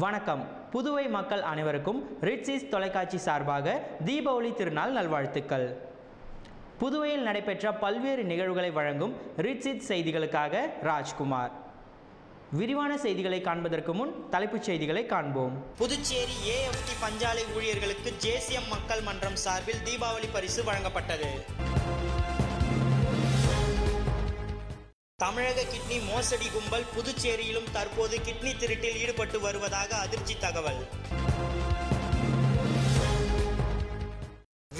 வணக்கம். புதுவை மக்கள் அனைவருக்கும் ரிட்சிஸ் தொலைக்காட்சி சார்பாக தீபாவளி திருநாள் நல்வாழ்த்துக்கள். புதுவையில் நடைபெற்ற பல்வேறு நிகழ்வுகளை வழங்கும் ரிட்சிஸ் செய்திகளுக்காக ராஜ்குமார். விரிவான செய்திகளை காண்பதற்கு முன் தலைப்புச் செய்திகளை காண்போம். புதுச்சேரி AFT பஞ்சாலை ஊழியர்களுக்கு JCM மக்கள் மன்றம் சார்பில் தீபாவளி பரிசு வழங்கப்பட்டது. தமிழக கிட்னி மோசடி கும்பல் புதுச்சேரியிலும் தற்போது கிட்னி திருட்டில் ஈடுபட்டு வருவதாக அதிர்ச்சி தகவல்.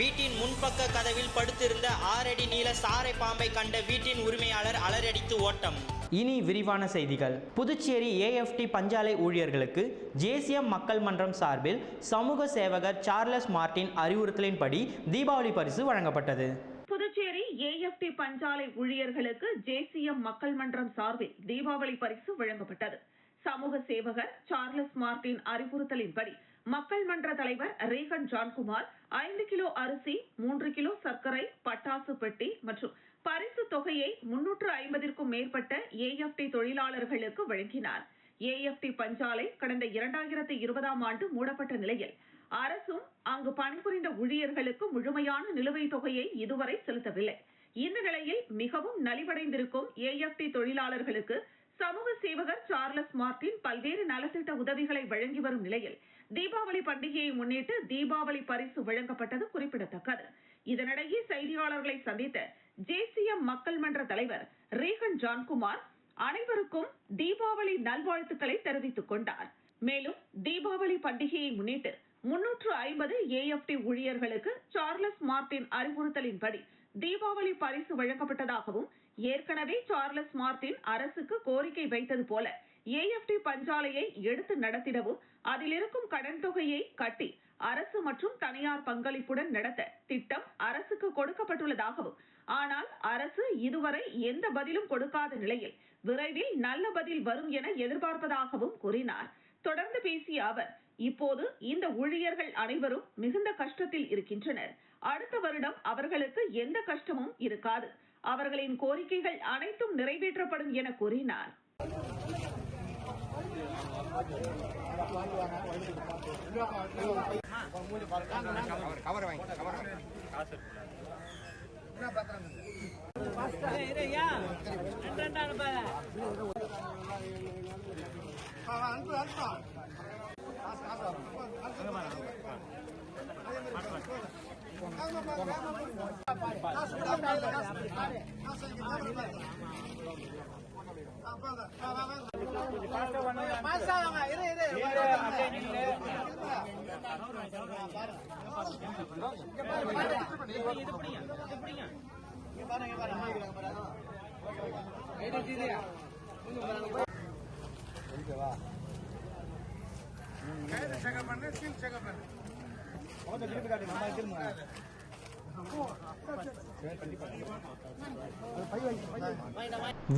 வீட்டின் முன்பக்க கதவில் படுத்திருந்த 6 அடி நீள சாரை பாம்பை கண்ட வீட்டின் உரிமையாளர் அலறடித்து ஓட்டம். இனி விரிவான செய்திகள். புதுச்சேரி AFT பஞ்சாலை ஊழியர்களுக்கு JCM மக்கள் மன்றம் சார்பில் சமூக சேவகர் சார்லஸ் மார்டின் அறிவுறுத்தலின்படி தீபாவளி பரிசு வழங்கப்பட்டது. புதுச்சேரி AFT பஞ்சாலை ஊழியர்களுக்கு JCM மக்கள் மன்றம் சார்பில் தீபாவளி பரிசு வழங்கப்பட்டது. சமூக சேவகர் சார்லஸ் மார்டின் அறிவுறுத்தலின்படி மக்கள் மன்ற தலைவர் ரேகன் ஜான்குமார் 5 கிலோ அரிசி, 3 கிலோ சர்க்கரை, பட்டாசு பெட்டி மற்றும் பரிசு தொகையை 350க்கும் மேற்பட்ட AFT தொழிலாளர்களுக்கு வழங்கினார். AFT பஞ்சாலை கடந்த 2020ஆம் ஆண்டு மூடப்பட்ட நிலையில் அரசும் அங்கு பணிபுரிந்த ஊழியர்களுக்கு முழுமையான நிலுவைத் தொகையை இதுவரை செலுத்தவில்லை. இந்த நிலையில் மிகவும் நலிவடைந்திருக்கும் AFT தொழிலாளர்களுக்கு சமூக சேவகர் சார்லஸ் மார்டின் பல்வேறு நலத்திட்ட உதவிகளை வழங்கி வரும் நிலையில் தீபாவளி பண்டிகையை முன்னிட்டு தீபாவளி பரிசு வழங்கப்பட்டது குறிப்பிடத்தக்கது. இதனிடையே செய்தியாளர்களை சந்தித்த JCM மக்கள் மன்ற தலைவர் ரேகன் ஜான்குமார் அனைவருக்கும் தீபாவளி நல்வாழ்த்துக்களை தெரிவித்துக் கொண்டார். மேலும் தீபாவளி பண்டிகையை முன்னிட்டு 350 AFT ஊழியர்களுக்கு சார்லஸ் மார்டின் அறிவுறுத்தலின்படி தீபாவளி பரிசு வழங்கப்பட்டதாகவும், ஏற்கனவே சார்லஸ் மார்டின் அரசுக்கு கோரிக்கை வைத்தது போல AFT பஞ்சாலையை எடுத்து நடத்திடவும், அதில் இருக்கும் கடன் தொகையை கட்டி அரசு மற்றும் தனியார் பங்களிப்புடன் நடத்த திட்டம் அரசுக்கு கொடுக்கப்பட்டுள்ளதாகவும், ஆனால் அரசு இதுவரை எந்த பதிலும் கொடுக்காத நிலையில் விரைவில் நல்ல பதில் வரும் என எதிர்பார்ப்பதாகவும் கூறினார். தொடர்ந்து பேசிய அவர், இப்போது இந்த ஊழியர்கள் அனைவரும் மிகுந்த கஷ்டத்தில் இருக்கின்றனர். அடுத்த வருடம் அவர்களுக்கு எந்த கஷ்டமும் இருக்காது. அவர்களின் கோரிக்கைகள் அனைத்தும் நிறைவேற்றப்படும் என கூறினார்.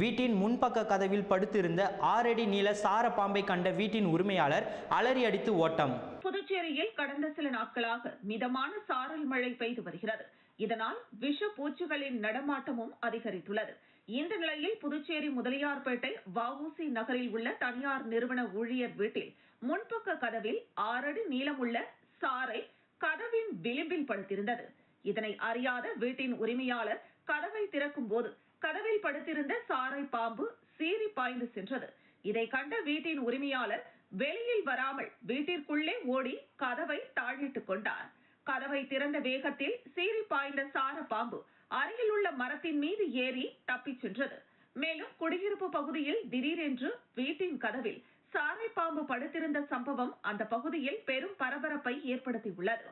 வீட்டின் முன்பக்க கதவில் படுத்திருந்த 6 அடி நீள சார பாம்பை கண்ட வீட்டின் உரிமையாளர் அலறி அடித்து ஓட்டம். புதுச்சேரியில் கடந்த சில நாட்களாக மிதமான சாரல் மழை பெய்து வருகிறது. இதனால் விஷ பூச்சிகளின் நடமாட்டமும் அதிகரித்துள்ளது. இந்த நிலையில் புதுச்சேரி முதலியார்பேட்டை வஉசி நகரில் உள்ள தனியார் நிறுவன ஊழியர் வீட்டில் முன்பக்க கதவில் 6 அடி நீளமுள்ள சாரை கதவின் விளிம்பில் படுத்திருந்தது. இதனை அறியாத வீட்டின் உரிமையாளர் கதவை திறக்கும் போது கதவில் படுத்திருந்த சாரை பாம்பு சீறி பாய்ந்து சென்றது. இதை கண்ட வீட்டின் உரிமையாளர் வெளியில் வராமல் வீட்டிற்குள்ளே ஓடி கதவை தாழிட்டுக் கொண்டார். கதவை திறந்த வேகத்தில் சீறி பாய்ந்த சார பாம்பு அருகில் உள்ள மரத்தின் மீது ஏறி தப்பிச் சென்றது. மேலும் குடியிருப்பு பகுதியில் திடீரென்று வீட்டின் கதவில் சாரை பாம்பு படுத்திருந்த சம்பவம் அந்த பகுதியில் பெரும் பரபரப்பை ஏற்படுத்தியுள்ளது.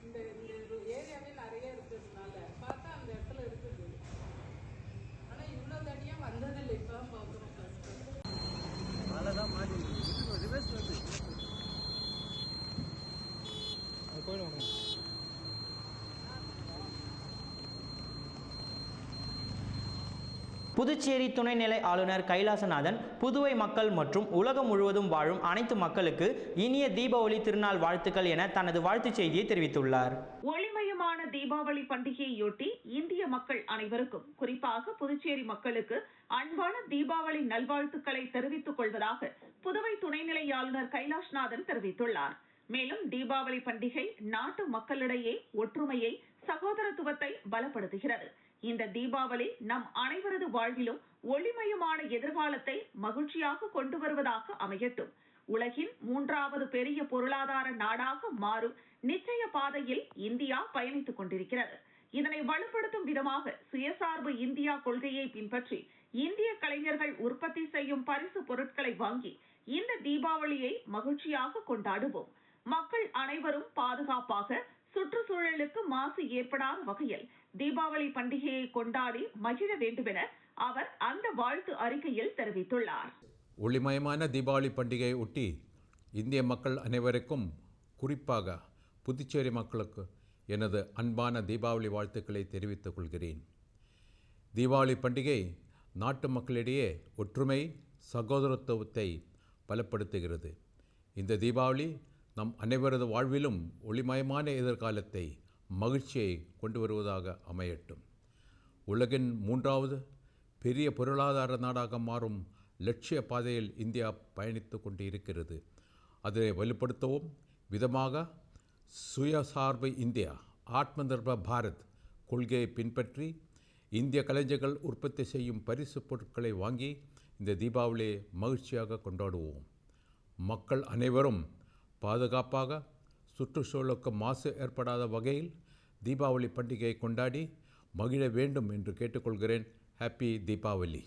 இந்த ஏரியாவே நிறைய இருக்கிறதுனால பார்த்தா அந்த இடத்துல இருக்குது. ஆனா இவ்வளவு தனியா வந்ததில்லை, இப்பதான் பாக்குறோம். புதுச்சேரி துணைநிலை ஆளுநர் கைலாசநாதன் புதுவை மக்கள் மற்றும் உலகம் முழுவதும் வாழும் அனைத்து மக்களுக்கு இனிய தீபாவளி திருநாள் வாழ்த்துக்கள் என தனது வாழ்த்துச் செய்தியை தெரிவித்துள்ளார். ஒளிமயம் ஒளிமயமான தீபாவளி பண்டிகையொட்டி இந்திய மக்கள் அனைவருக்கும், குறிப்பாக புதுச்சேரி மக்களுக்கு அன்பான தீபாவளி நல்வாழ்த்துக்களை தெரிவித்துக் கொள்வதாக புதுவை துணைநிலை ஆளுநர் கைலாஷ்நாதன் தெரிவித்துள்ளார். மேலும் தீபாவளி பண்டிகை நாட்டு மக்களிடையே ஒற்றுமையை, சகோதரத்துவத்தை பலப்படுத்துகிறது. இந்த தீபாவளி நம் அனைவரது வாழ்விலும் ஒளிமயமான எதிர்காலத்தை மகிழ்ச்சியாக கொண்டு வருவதாக அமையட்டும். உலகின் 3வது பெரிய பொருளாதார நாடாக மாறும் நிச்சய பாதையில் இந்தியா பயணித்துக் கொண்டிருக்கிறது. இதனை வலுப்படுத்தும் விதமாக சுயசார்பு இந்தியா கொள்கையை பின்பற்றி இந்திய கலைஞர்கள் உற்பத்தி செய்யும் பரிசு பொருட்களை வாங்கி இந்த தீபாவளியை மகிழ்ச்சியாக கொண்டாடுவோம். மக்கள் அனைவரும் பாதுகாப்பாக, சுற்றுச்சூழலுக்கு மாசு ஏற்படாத வகையில் தீபாவளி பண்டிகையை கொண்டாடி மகிழ வேண்டும் என அவர் அந்த வாழ்த்து அறிக்கையில் தெரிவித்துள்ளார். ஒளிமயமான தீபாவளி பண்டிகையை ஒட்டி இந்திய மக்கள் அனைவருக்கும், குறிப்பாக புதுச்சேரி மக்களுக்கு எனது அன்பான தீபாவளி வாழ்த்துக்களை தெரிவித்துக் கொள்கிறேன். தீபாவளி பண்டிகை நாட்டு மக்களிடையே ஒற்றுமை, சகோதரத்துவத்தை பலப்படுத்துகிறது. இந்த தீபாவளி நம் அனைவரது வாழ்விலும் ஒளிமயமான எதிர்காலத்தை, மகிழ்ச்சியை கொண்டு வருவதாக அமையட்டும். உலகின் 3வது பெரிய பொருளாதார நாடாக மாறும் லட்சிய பாதையில் இந்தியா பயணித்து கொண்டு இருக்கிறது. அதனை வலுப்படுத்தவும் விதமாக சுயசார்பு இந்தியா, ஆத்ம நிர்பர் பாரத் கொள்கையை பின்பற்றி இந்திய கலைஞர்கள் உற்பத்தி செய்யும் பரிசு பொருட்களை வாங்கி இந்த தீபாவளியை மகிழ்ச்சியாக கொண்டாடுவோம். மக்கள் அனைவரும் பாதுகாப்பாக, சுற்றுச்சூழலுக்கு மாசு ஏற்படாத வகையில் தீபாவளி பண்டிகையை கொண்டாடி மகிழ வேண்டும் என்று கேட்டுக்கொள்கிறேன். ஹாப்பி தீபாவளி.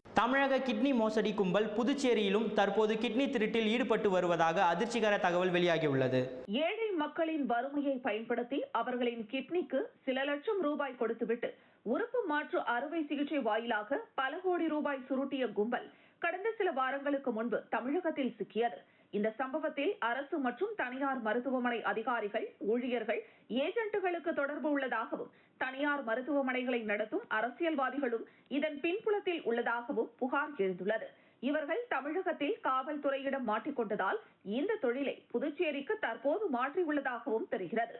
தமிழக கிட்னி மோசடி கும்பல் புதுச்சேரியிலும் தற்போது கிட்னி திருட்டில் ஈடுபட்டு வருவதாக அதிர்ச்சிகர தகவல் வெளியாகியுள்ளது. ஏழை மக்களின் வறுமையை பயன்படுத்தி அவர்களின் கிட்னிக்கு சில லட்சம் ரூபாய் கொடுத்துவிட்டு உறுப்பு மாற்று அறுவை சிகிச்சை வாயிலாக பல கோடி ரூபாய் சுருட்டிய கும்பல் கடந்த சில வாரங்களுக்கு முன்பு தமிழகத்தில் சிக்கியது. இந்த சம்பவத்தில் அரசு மற்றும் தனியார் மருத்துவமனை அதிகாரிகள், ஊழியர்கள், ஏஜென்ட்டுகளுக்கு தொடர்பு உள்ளதாகவும், தனியார் மருத்துவமனைகளை நடத்தும் அரசியல்வாதிகளும் இதன் பின்புலத்தில் உள்ளதாகவும் புகார் எழுந்துள்ளது. இவர்கள் தமிழகத்தில் காவல்துறையிடம் மாட்டிக்கொண்டதால் இந்த தொழிலை புதுச்சேரிக்கு தற்போது மாற்றியுள்ளதாகவும் தெரிகிறது.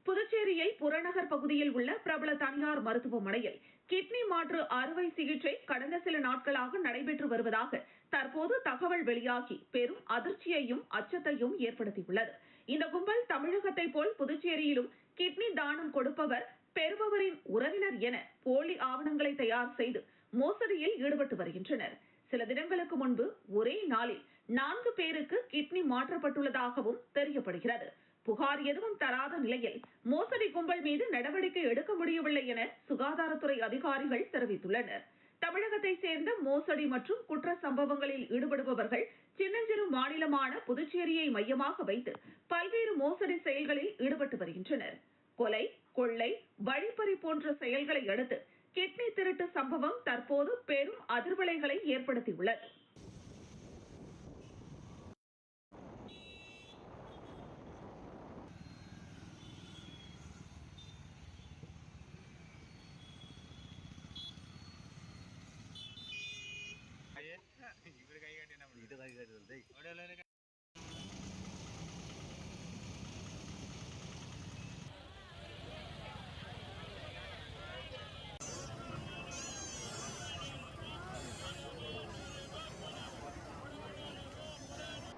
புதுச்சேரியில் புறநகர் பகுதியில் உள்ள பிரபல தனியார் மருத்துவமனையில் கிட்னி மாற்று அறுவை சிகிச்சை கடந்த சில நாட்களாக நடைபெற்று வருவதாக தற்போது தகவல் வெளியாகி பெரும் அதிர்ச்சியையும் அச்சத்தையும் ஏற்படுத்தியுள்ளது. இந்த கும்பல் தமிழகத்தை போல் புதுச்சேரியிலும் கிட்னி தானம் கொடுப்பவர், பெறுபவரின் உறவினர் என போலி ஆவணங்களை தயார் செய்து மோசடியில் ஈடுபட்டு வருகின்றனர். சில தினங்களுக்கு முன்பு ஒரே நாளில் 4 பேருக்கு கிட்னி மாற்றப்பட்டுள்ளதாகவும் தெரியப்படுகிறது. புகார் எதுவும் தராத நிலையில் மோசடி கும்பல் மீது நடவடிக்கை எடுக்க முடியவில்லை என சுகாதாரத்துறை அதிகாரிகள் தெரிவித்துள்ளனர். தமிழகத்தை சேர்ந்த மோசடி மற்றும் குற்ற சம்பவங்களில் ஈடுபடுபவர்கள் சின்னஞ்சிறு மாநிலமான புதுச்சேரியை மையமாக வைத்து பல்வேறு மோசடி செயல்களில் ஈடுபட்டு வருகின்றனர். கொலை, கொள்ளை, வழிப்பறி போன்ற செயல்களை அடுத்து கிட்னி திருட்டு சம்பவம் தற்போது பெரும் அதிர்வலைகளை ஏற்படுத்தியுள்ளது.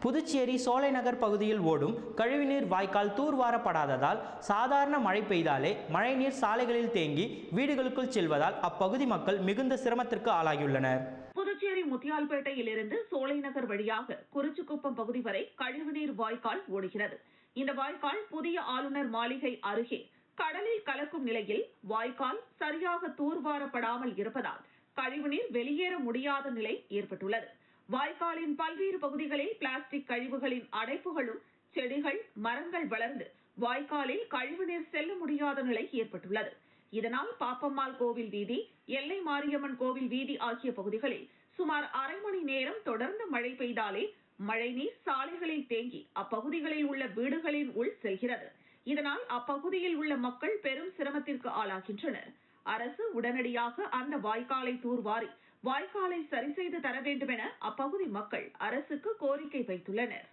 புதுச்சேரி சோலைநகர் பகுதியில் ஓடும் கழிவுநீர் வாய்க்கால் தூர்வாரப்படாததால் சாதாரண மழை பெய்தாலே மழைநீர் சாலைகளில் தேங்கி வீடுகளுக்குள் செல்வதால் அப்பகுதி மக்கள் மிகுந்த சிரமத்திற்கு ஆளாகியுள்ளனர். புதுச்சேரி முத்தியால்பேட்டையிலிருந்து சோலைநகர் வழியாக குறிச்சிக்குப்பம் பகுதி வரை கழிவுநீர் வாய்க்கால் ஓடுகிறது. இந்த வாய்க்கால் புதிய ஆளுநர் மாளிகை அருகே கடலில் கலக்கும் நிலையில் வாய்க்கால் சரியாக தூர்வாரப்படாமல் இருப்பதால் கழிவுநீர் வெளியேற முடியாத நிலை ஏற்பட்டுள்ளது. வாய்க்காலின் பல்வேறு பகுதிகளில் பிளாஸ்டிக் கழிவுகளின் அடைப்புகளும், செடிகள், மரங்கள் வளர்ந்து வாய்க்காலில் கழிவுநீர் செல்ல முடியாத நிலை ஏற்பட்டுள்ளது. இதனால் பாப்பம்மாள் கோவில் வீதி, எல்லை மாரியம்மன் கோவில் வீதி ஆகிய பகுதிகளில் சுமார் அரை மணி நேரம் தொடர்ந்து மழை பெய்தாலே மழைநீர் சாலைகளில் தேங்கி அப்பகுதிகளில் உள்ள வீடுகளின் உள் செல்கிறது. இதனால் அப்பகுதியில் உள்ள மக்கள் பெரும் சிரமத்திற்கு ஆளாகின்றனர். அரசு உடனடியாக அந்த வாய்க்காலை தூர்வாரி வாய்க்காலை சரி செய்து தர வேண்டும் என அப்பகுதி மக்கள் அரசுக்கு கோரிக்கை வைத்துள்ளனர்.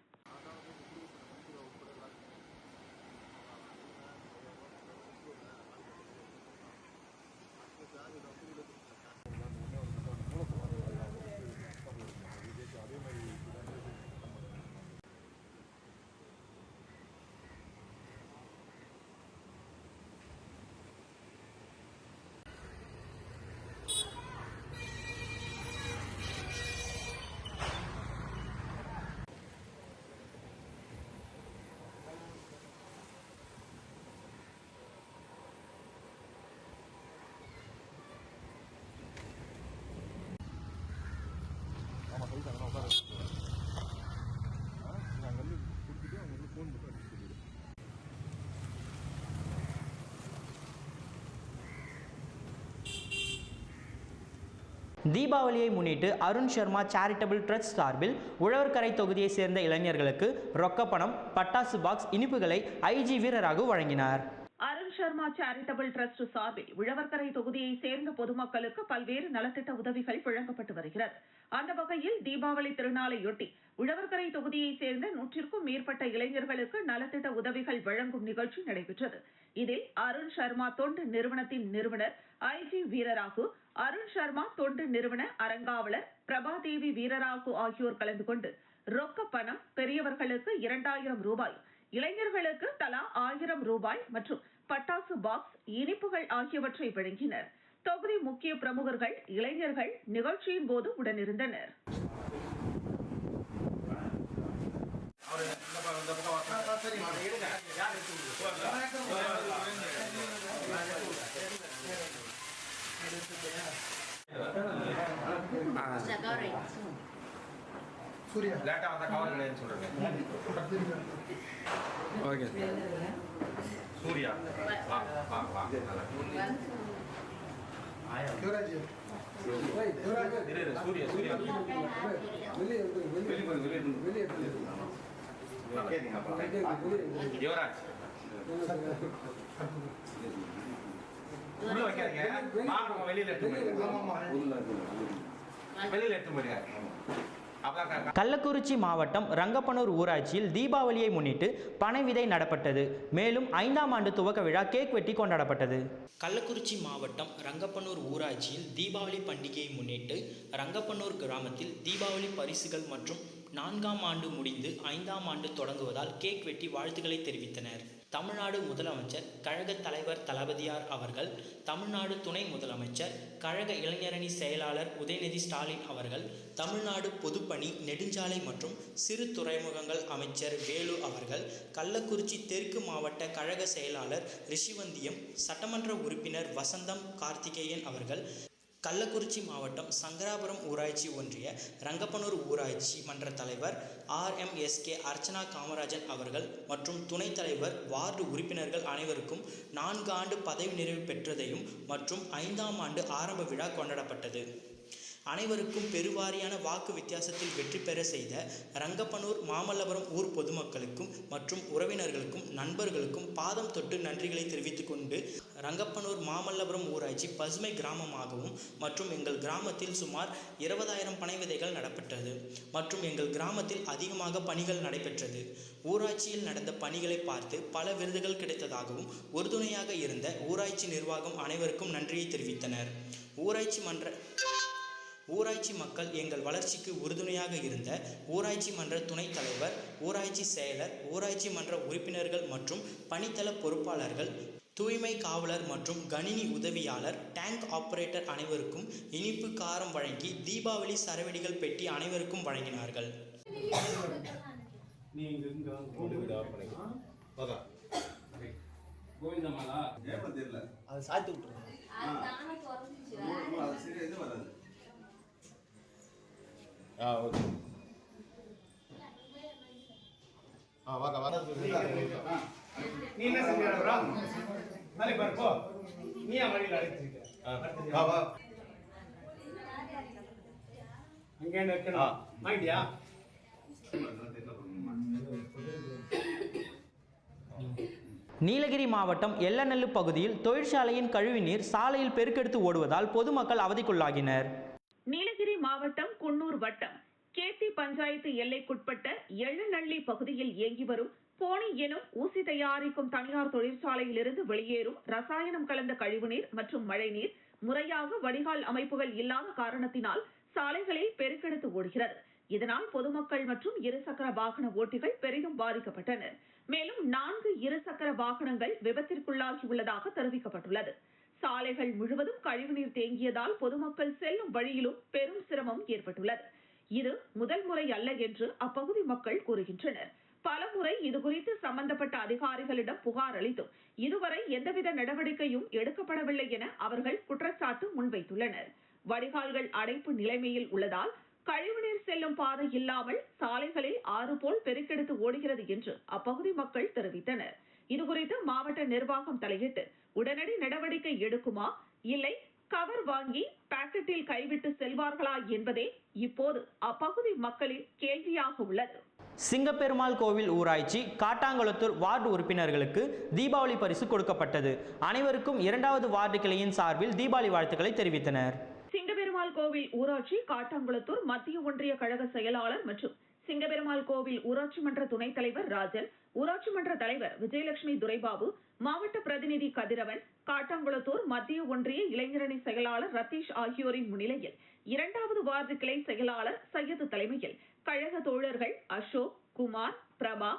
தீபாவளியை முன்னிட்டு அருண் சர்மா சேரிட்டபிள் ட்ரஸ்ட் சார்பில் உழவர்கரை தொகுதியை சேர்ந்த இளைஞர்களுக்கு ரொக்கப்பணம், பட்டாசு பாக்ஸ், இனிப்புகளை ஐஜி வீரராகு வழங்கினார். அருண் சர்மா சேரிட்டபிள் ட்ரஸ்ட் சார்பில் உழவர்கரை தொகுதியை சேர்ந்த பொதுமக்களுக்கு பல்வேறு நலத்திட்ட உதவிகள் வழங்கப்பட்டு வருகிறது. அந்த வகையில் தீபாவளி திருநாளையொட்டி உழவர்கரை தொகுதியை சேர்ந்த 100க்கும் மேற்பட்ட இளைஞர்களுக்கு நலத்திட்ட உதவிகள் வழங்கும் நிகழ்ச்சி நடைபெற்றது. இதில் அருண் சர்மா தொண்டு நிறுவனத்தின் நிறுவனர் ஐஜி வீரராகு, அருண் சர்மா தொண்டு நிறுவன அறங்காவலர் பிரபாதேவி வீரராகு ஆகியோர் கலந்து கொண்டு ரொக்க பணம், பெரியவர்களுக்கு 2000 ரூபாய், இளைஞர்களுக்கு தலா 1000 ரூபாய் மற்றும் பட்டாசு பாக்ஸ், இனிப்புகள் ஆகியவற்றை வழங்கினர். தொகுதி முக்கிய பிரமுகர்கள், இளைஞர்கள் நிகழ்ச்சியின் போது உடனிருந்தனர். லேட்டா வந்தா கவர் இல்லைன்னு சொல்றேன். ஓகே சூர்யா வா வா வா யுவராஜ் சூர்யா சூர்யா யுவராஜ் உள்ள வைக்காதீங்க, வெளியில எடுத்து போயிருங்க. கள்ளக்குறிச்சி மாவட்டம் ரங்கப்பனூர் ஊராட்சியில் தீபாவளியை முன்னிட்டு பனை விதை நடப்பட்டது. மேலும் 5ஆம் ஆண்டு துவக்க விழா கேக் வெட்டி கொண்டாடப்பட்டது. கள்ளக்குறிச்சி மாவட்டம் ரங்கப்பனூர் ஊராட்சியில் தீபாவளி பண்டிகையை முன்னிட்டு ரங்கப்பனூர் கிராமத்தில் தீபாவளி பரிசுகள் மற்றும் 4ஆம் ஆண்டு முடிந்து 5ஆம் ஆண்டு தொடங்குவதால் கேக் வெட்டி வாழ்த்துக்களை தெரிவித்தனர். தமிழ்நாடு முதலமைச்சர் கழக தலைவர் தளபதியார் அவர்கள், தமிழ்நாடு துணை முதலமைச்சர், கழக இளைஞரணி செயலாளர் உதயநிதி ஸ்டாலின் அவர்கள், தமிழ்நாடு பொதுப்பணி, நெடுஞ்சாலை மற்றும் சிறு துறைமுகங்கள் அமைச்சர் வேலு அவர்கள், கள்ளக்குறிச்சி தெற்கு மாவட்ட கழக செயலாளர் ரிஷிவந்தியம், சட்டமன்ற உறுப்பினர் வசந்தம் கார்த்திகேயன் அவர்கள், கள்ளக்குறிச்சி மாவட்டம் சங்கராபுரம் ஊராட்சி ஒன்றிய ரங்கப்பனூர் ஊராட்சி மன்ற தலைவர் RMSK அர்ச்சனா காமராஜன் அவர்கள் மற்றும் துணைத் தலைவர், வார்டு உறுப்பினர்கள் அனைவருக்கும் 4 ஆண்டு பதவி நிறைவு பெற்றதையும் மற்றும் 5ஆம் ஆண்டு ஆரம்ப விழா கொண்டாடப்பட்டது. அனைவருக்கும் பெருவாரியான வாக்கு வித்தியாசத்தில் வெற்றி பெற செய்த ரங்கப்பனூர், மாமல்லபுரம் ஊர் பொதுமக்களுக்கும் மற்றும் உறவினர்களுக்கும் நண்பர்களுக்கும் பாதம் தொட்டு நன்றிகளை தெரிவித்துக் கொண்டு ரங்கப்பனூர் மாமல்லபுரம் ஊராட்சி பசுமை கிராமமாகவும் மற்றும் எங்கள் கிராமத்தில் சுமார் 20,000 பனை விதைகள் நடப்பட்டது மற்றும் எங்கள் கிராமத்தில் அதிகமாக பணிகள் நடைபெற்றது. ஊராட்சியில் நடந்த பணிகளை பார்த்து பல விருதுகள் கிடைத்ததாகவும் உறுதுணையாக இருந்த ஊராட்சி நிர்வாகம் அனைவருக்கும் நன்றியை தெரிவித்தனர். ஊராட்சி மக்கள் எங்கள் வளர்ச்சிக்கு உறுதுணையாக இருந்த ஊராட்சி மன்ற துணைத் தலைவர், ஊராட்சி செயலர், ஊராட்சி மன்ற உறுப்பினர்கள் மற்றும் பணித்தள பொறுப்பாளர்கள், தூய்மை காவலர் மற்றும் கணினி உதவியாளர், டேங்க் ஆபரேட்டர் அனைவருக்கும் இனிப்பு காரம் வழங்கி தீபாவளி சரவெடிகள் பெட்டி அனைவருக்கும் வழங்கினார்கள். நீ என்ன செஞ்சா நாளை பாருப்போ நீ வழியில் அழைச்சிருக்க அங்கே இருக்கணும் ஆயிட்டியா? நீலகிரி மாவட்டம் எல்லநல்லு பகுதியில் தொழிற்சாலையின் கழிவுநீர் சாலையில் பெருக்கெடுத்து ஓடுவதால் பொதுமக்கள் அவதிக்குள்ளாகினர். நீலகிரி மாவட்டம் குன்னூர் வட்டம் கேத்தி பஞ்சாயத்து எல்லைக்குட்பட்ட எள்ளநள்ளி பகுதியில் இயங்கி வரும் போனி எனும் ஊசி தயாரிக்கும் தனியார் தொழிற்சாலையிலிருந்து வெளியேறும் ரசாயனம் கலந்த கழிவுநீர் மற்றும் மழைநீர் முறையாக வடிகால் அமைப்புகள் இல்லாத காரணத்தினால் சாலைகளில் பெருக்கெடுத்து ஓடுகிறது. இதனால் பொதுமக்கள் மற்றும் இருசக்கர வாகன ஓட்டிகள் பெரிதும் பாதிக்கப்பட்டனர். மேலும் 4 இருசக்கர வாகனங்கள் விபத்திற்குள்ளாகியுள்ளதாக தெரிவிக்கப்பட்டுள்ளது. சாலைகள் முழுவதும் கழிவுநீர் தேங்கியதால் பொதுமக்கள் செல்லும் வழியிலும் பெரும் சிரமம் ஏற்பட்டுள்ளது. இது முதல் முறை அல்ல என்று அப்பகுதி மக்கள் கூறுகின்றனர். பலமுறை இதுகுறித்து சம்பந்தப்பட்ட அதிகாரிகளிடம் புகார் அளித்தும் இதுவரை எந்தவித நடவடிக்கையும் எடுக்கப்படவில்லை என அவர்கள் குற்றச்சாட்டு முன்வைத்துள்ளனர். வடிகால்கள் அடைப்பு நிலைமையில் உள்ளதால் கழிவுநீர் செல்லும் பாதை இல்லாமல் சாலைகளில் ஆறு போல் பெருக்கெடுத்து ஓடுகிறது என்று அப்பகுதி மக்கள் தெரிவித்தனர். இதுகுறித்து மாவட்ட நிர்வாகம் தலையிட்டு உடனடி நடவடிக்கை எடுக்குமா, இல்லை கவர் வாங்கி பாக்கெட்டில் கைவிட்டு செல்வார்களா என்பதே இப்போது அப்பகுதி மக்களின் கேள்வியாக உள்ளது. சிங்கப்பெருமாள் கோவில் ஊராட்சி காட்டாங்குளத்தூர் வார்டு உறுப்பினர்களுக்கு தீபாவளி பரிசு கொடுக்கப்பட்டது. அனைவருக்கும் 2வது வார்டு கிளையின் சார்பில் தீபாவளி வாழ்த்துக்களை தெரிவித்தனர். சிங்கப்பெருமாள் கோவில் ஊராட்சி காட்டாங்குளத்தூர் மத்திய ஒன்றிய கழக செயலாளர் மற்றும் சிங்கப்பெருமாள் கோவில் ஊராட்சி மன்ற துணைத் தலைவர் ராஜன், ஊராட்சி மன்ற தலைவர் விஜயலட்சுமி துரைபாபு, மாவட்ட பிரதிநிதி கதிரவன், காட்டாங்குளத்தூர் மத்திய ஒன்றிய இளைஞரணி செயலாளர் ரத்தீஷ் ஆகியோரின் முன்னிலையில் 2வது வார்டு கிளை செயலாளர் சையது தலைமையில் கழக தோழர்கள் அசோக், குமார், பிரபா,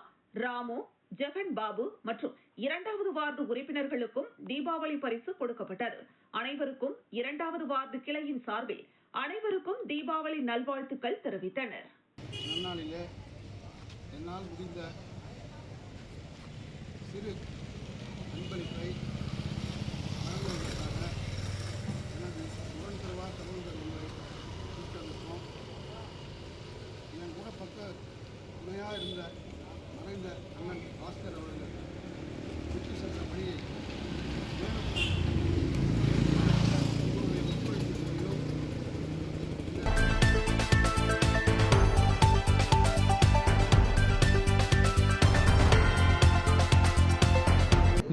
ராமு, ஜெகன் பாபு மற்றும் 2வது வார்டு உறுப்பினர்களுக்கும் தீபாவளி பரிசு கொடுக்கப்பட்டது. அனைவருக்கும் 2வது வார்டு கிளையின் சார்பில் அனைவருக்கும் தீபாவளி நல்வாழ்த்துக்கள் தெரிவித்தனர். நன்னாளிலே என்னால் முடிந்த சிறு அன்பளிப்பை வழங்குவதற்காக எனது உடன்பிறவா சகோதரர்களை கூட்டமைப்போம். என் கூட பக்க துணையாக இருந்த மறைந்த அண்ணன் பாஸ்கர் அவர்கள் சுற்றி சென்ற பணியை உங்களுடைய ஒத்துழைப்பினையும்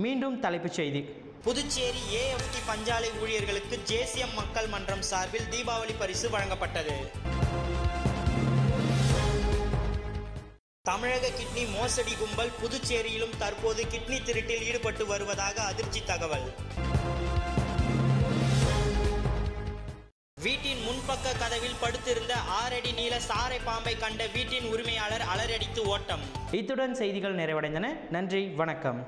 மீண்டும் தலைப்புச் செய்தி. புதுச்சேரி AFT பஞ்சாலை ஊழியர்களுக்கு JCM மக்கள் மன்றம் சார்பில் தீபாவளி பரிசு வழங்கப்பட்டது. தமிழக கிட்னி மோசடி கும்பல் புதுச்சேரியிலும் தற்போது கிட்னி திருட்டில் ஈடுபட்டு வருவதாக அதிர்ச்சி தகவல். வீட்டின் முன்பக்க கதவில் படுத்திருந்த 6 அடி நீள சாரை பாம்பை கண்ட வீட்டின் உரிமையாளர் அலறடித்து ஓட்டம். இத்துடன் செய்திகள் நிறைவடைந்தன. நன்றி, வணக்கம்.